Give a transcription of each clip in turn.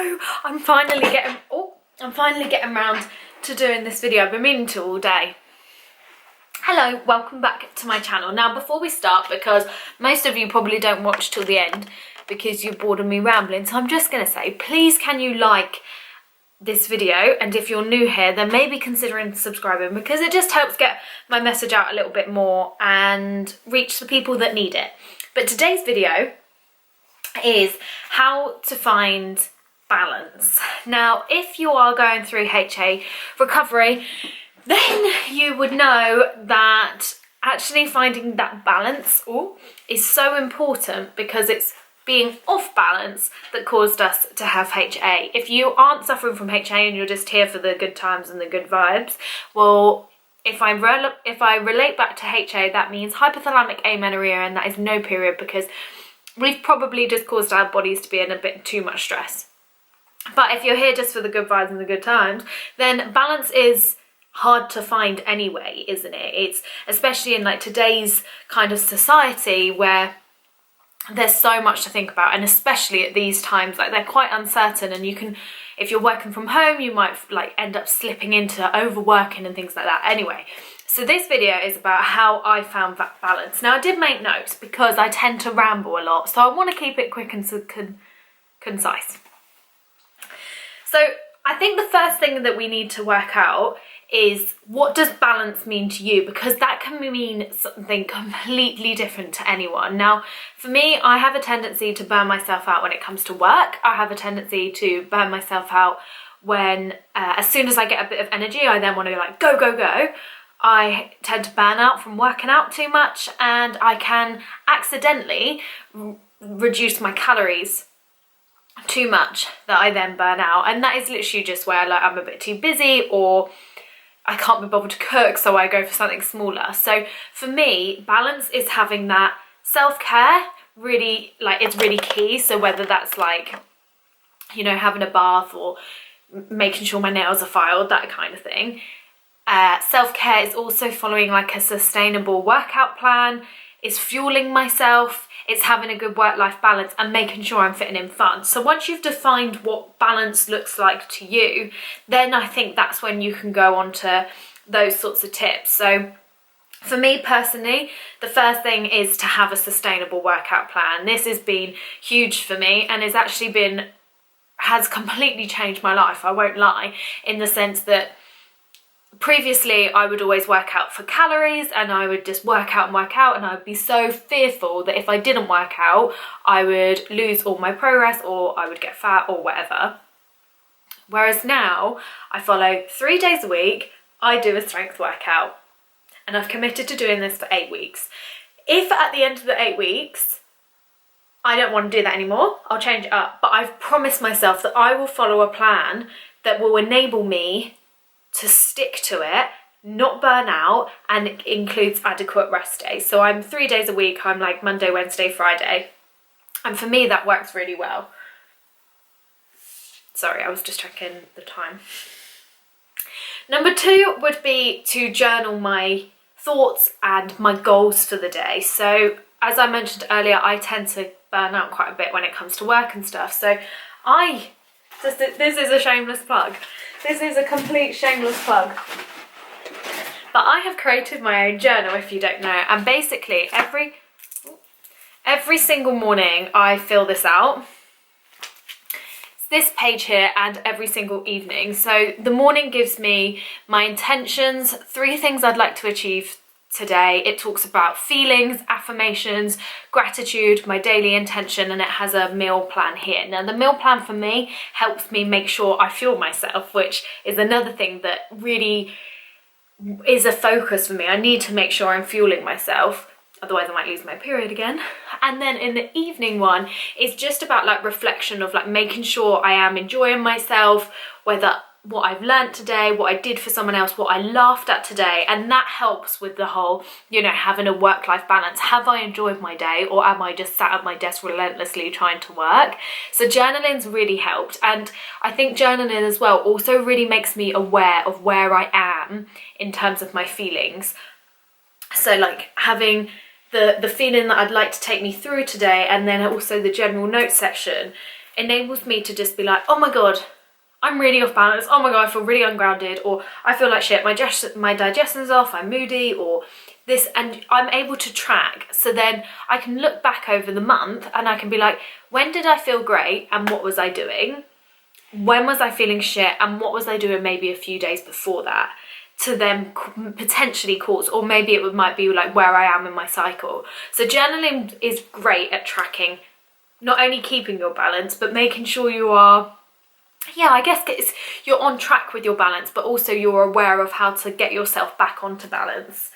Hello! I'm finally getting around to doing this video. I've been meaning to all day. Hello, welcome back to my channel. Now before we start, because most of you probably don't watch till the end because you're bored of me rambling, so I'm just gonna say, please can you like this video, and if you're new here then maybe considering subscribing, because it just helps get my message out a little bit more and reach the people that need it. But today's video is how to find balance. Now if you are going through HA recovery, then you would know that actually finding that balance is so important, because it's being off balance that caused us to have HA. If you aren't suffering from HA and you're just here for the good times and the good vibes, well, if I relate back to HA, that means hypothalamic amenorrhea, and that is no period, because we've probably just caused our bodies to be in a bit too much stress. But if you're here just for the good vibes and the good times, then balance is hard to find anyway, isn't it? It's especially in like today's kind of society where there's so much to think about, and especially at these times, like they're quite uncertain, and you can, if you're working from home, you might like end up slipping into overworking and things like that. Anyway, so this video is about how I found that balance. Now I did make notes because I tend to ramble a lot, so I want to keep it quick and concise. So I think the first thing that we need to work out is, what does balance mean to you? Because that can mean something completely different to anyone. Now for me, I have a tendency to burn myself out when it comes to work. I have a tendency to burn myself out when as soon as I get a bit of energy, I then want to like go go go. I tend to burn out from working out too much, and I can accidentally reduce my calories too much that I then burn out, and that is literally just where like I'm a bit too busy, or I can't be bothered to cook, so I go for something smaller. So for me, balance is having that self-care, really, like it's really key. So whether that's like, you know, having a bath or making sure my nails are filed, that kind of thing. Self-care is also following like a sustainable workout plan, is fueling myself, it's having a good work-life balance, and making sure I'm fitting in fun. So once you've defined what balance looks like to you, then I think that's when you can go on to those sorts of tips. So for me personally, the first thing is to have a sustainable workout plan. This has been huge for me, and has completely changed my life, I won't lie, in the sense that previously I would always work out for calories, and I would just work out, and I would be so fearful that if I didn't work out, I would lose all my progress, or I would get fat, or whatever. Whereas now, I follow 3 days a week, I do a strength workout, and I've committed to doing this for 8 weeks. If at the end of the 8 weeks, I don't want to do that anymore, I'll change it up, but I've promised myself that I will follow a plan that will enable me to stick to it, not burn out, and it includes adequate rest days. So I'm 3 days a week, I'm like Monday, Wednesday, Friday. And for me, that works really well. Sorry, I was just checking the time. Number 2 would be to journal my thoughts and my goals for the day. So as I mentioned earlier, I tend to burn out quite a bit when it comes to work and stuff. So this is a shameless plug. This is a complete shameless plug. But I have created my own journal, if you don't know, and basically every single morning I fill this out. It's this page here, and every single evening. So the morning gives me my intentions, 3 things I'd like to achieve today. It talks about feelings, affirmations, gratitude, my daily intention, and it has a meal plan here. Now the meal plan for me helps me make sure I fuel myself, which is another thing that really is a focus for me. I need to make sure I'm fueling myself, otherwise I might lose my period again. And then in the evening one, it's just about like reflection of like making sure I am enjoying myself, whether what I've learned today, what I did for someone else, what I laughed at today, and that helps with the whole, you know, having a work-life balance. Have I enjoyed my day, or am I just sat at my desk relentlessly trying to work? So journaling's really helped, and I think journaling as well also really makes me aware of where I am in terms of my feelings. So like having the feeling that I'd like to take me through today, and then also the general notes section enables me to just be like, oh my God, I'm really off balance. Oh my God, I feel really ungrounded, or I feel like shit, my digestion's off, I'm moody, or this, and I'm able to track. So then I can look back over the month and I can be like, when did I feel great and what was I doing? When was I feeling shit and what was I doing maybe a few days before that, to then potentially cause, or maybe it might be like where I am in my cycle. So journaling is great at tracking, not only keeping your balance, but making sure you are, yeah, I guess you're on track with your balance, but also you're aware of how to get yourself back onto balance.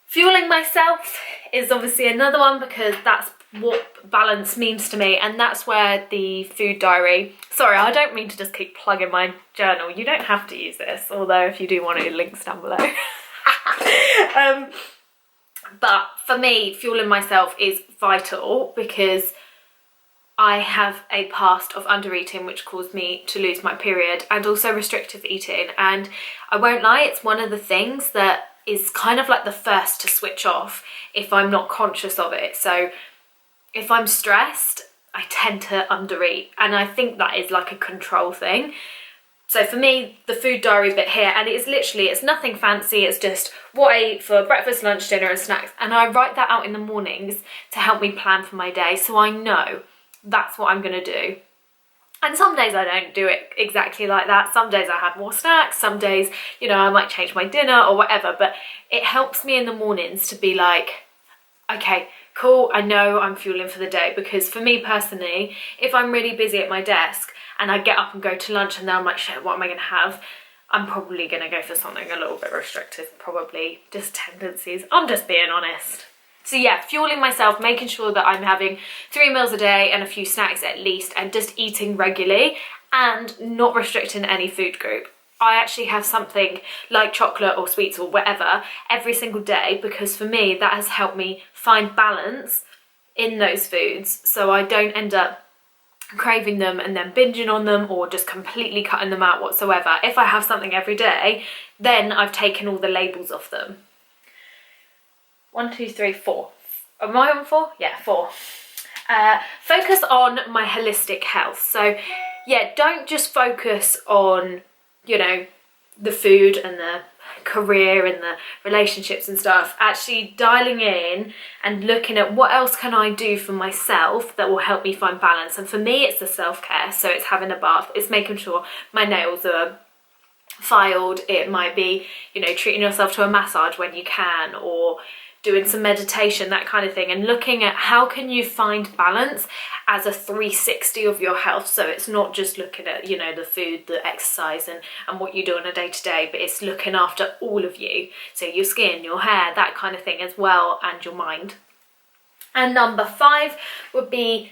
Fueling myself is obviously another one, because that's what balance means to me, and that's where the food diary, sorry, I don't mean to just keep plugging my journal, you don't have to use this, although if you do want to, links down below. But for me, fueling myself is vital, because I have a past of under eating, which caused me to lose my period, and also restrictive eating. And I won't lie, it's one of the things that is kind of like the first to switch off if I'm not conscious of it. So if I'm stressed, I tend to undereat, and I think that is like a control thing. So for me, the food diary bit here, and it's nothing fancy, it's just what I eat for breakfast, lunch, dinner and snacks, and I write that out in the mornings to help me plan for my day, so I know that's what I'm gonna do. And some days I don't do it exactly like that. Some days I have more snacks, some days, you know, I might change my dinner or whatever, but it helps me in the mornings to be like, okay, cool, I know I'm fueling for the day. Because for me personally, if I'm really busy at my desk and I get up and go to lunch and then I'm like, shit, what am I gonna have? I'm probably gonna go for something a little bit restrictive, probably just tendencies. I'm just being honest. So yeah, fueling myself, making sure that I'm having 3 meals a day and a few snacks at least, and just eating regularly and not restricting any food group. I actually have something like chocolate or sweets or whatever every single day, because for me that has helped me find balance in those foods, so I don't end up craving them and then binging on them or just completely cutting them out whatsoever. If I have something every day, then I've taken all the labels off them. 1, 2, 3, 4. Am I on 4? Yeah, 4. Focus on my holistic health. So yeah, don't just focus on, you know, the food and the career and the relationships and stuff. Actually dialing in and looking at what else can I do for myself that will help me find balance. And for me, it's the self-care. So it's having a bath, it's making sure my nails are filed, it might be, you know, treating yourself to a massage when you can, or doing some meditation, that kind of thing, and looking at how can you find balance as a 360 of your health. So it's not just looking at, you know, the food, the exercise and what you do on a day-to-day, but it's looking after all of you. So your skin, your hair, that kind of thing as well, and your mind. And number 5 would be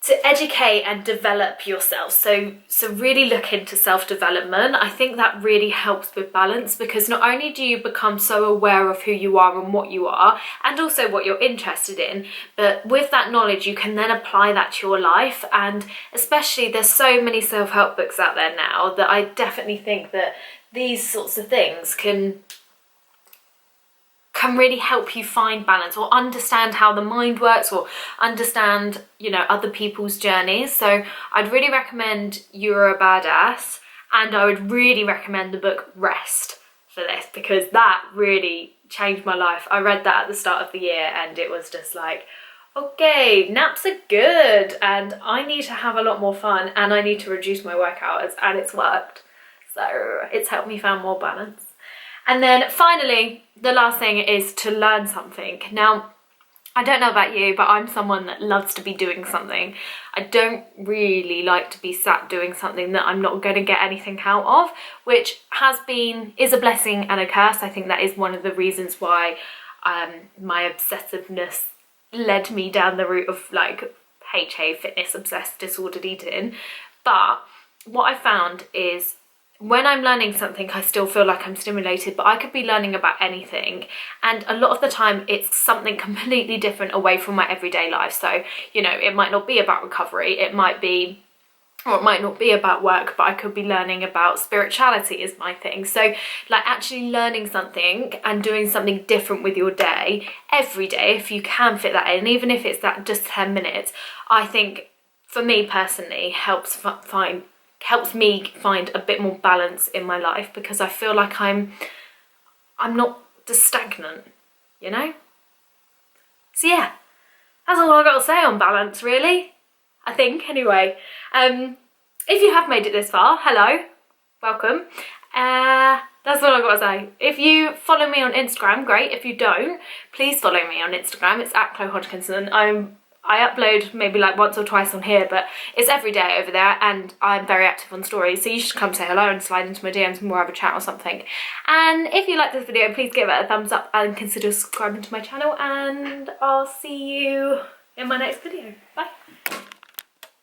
to educate and develop yourself. So really look into self-development. I think that really helps with balance, because not only do you become so aware of who you are and what you are, and also what you're interested in, but with that knowledge you can then apply that to your life. And especially there's so many self-help books out there now that I definitely think that these sorts of things can really help you find balance, or understand how the mind works, or understand, you know, other people's journeys. So I'd really recommend You're a Badass, and I would really recommend the book Rest for this, because that really changed my life. I read that at the start of the year and it was just like, okay, naps are good and I need to have a lot more fun and I need to reduce my work hours, and it's worked. So it's helped me find more balance. And then finally, the last thing is to learn something. Now, I don't know about you, but I'm someone that loves to be doing something. I don't really like to be sat doing something that I'm not going to get anything out of, which is a blessing and a curse. I think that is one of the reasons why my obsessiveness led me down the route of like HA, fitness, obsessed, disordered eating. But what I found is, when I'm learning something, I still feel like I'm stimulated, but I could be learning about anything. And a lot of the time it's something completely different away from my everyday life. So, you know, it might not be about recovery, it might be, or it might not be about work, but I could be learning about spirituality is my thing. So like actually learning something and doing something different with your day every day, if you can fit that in, even if it's that just 10 minutes, I think for me personally, helps me find a bit more balance in my life, because I feel like I'm not just stagnant, you know? So yeah, that's all I've got to say on balance, really. I think, anyway. If you have made it this far, hello, welcome. That's all I've got to say. If you follow me on Instagram, great. If you don't, please follow me on Instagram. It's at Chloe Hodgkinson. I upload maybe like once or twice on here, but it's every day over there, and I'm very active on stories, so you should come say hello and slide into my DMs and we'll have a chat or something. And if you like this video, please give it a thumbs up and consider subscribing to my channel, and I'll see you in my next video. Bye.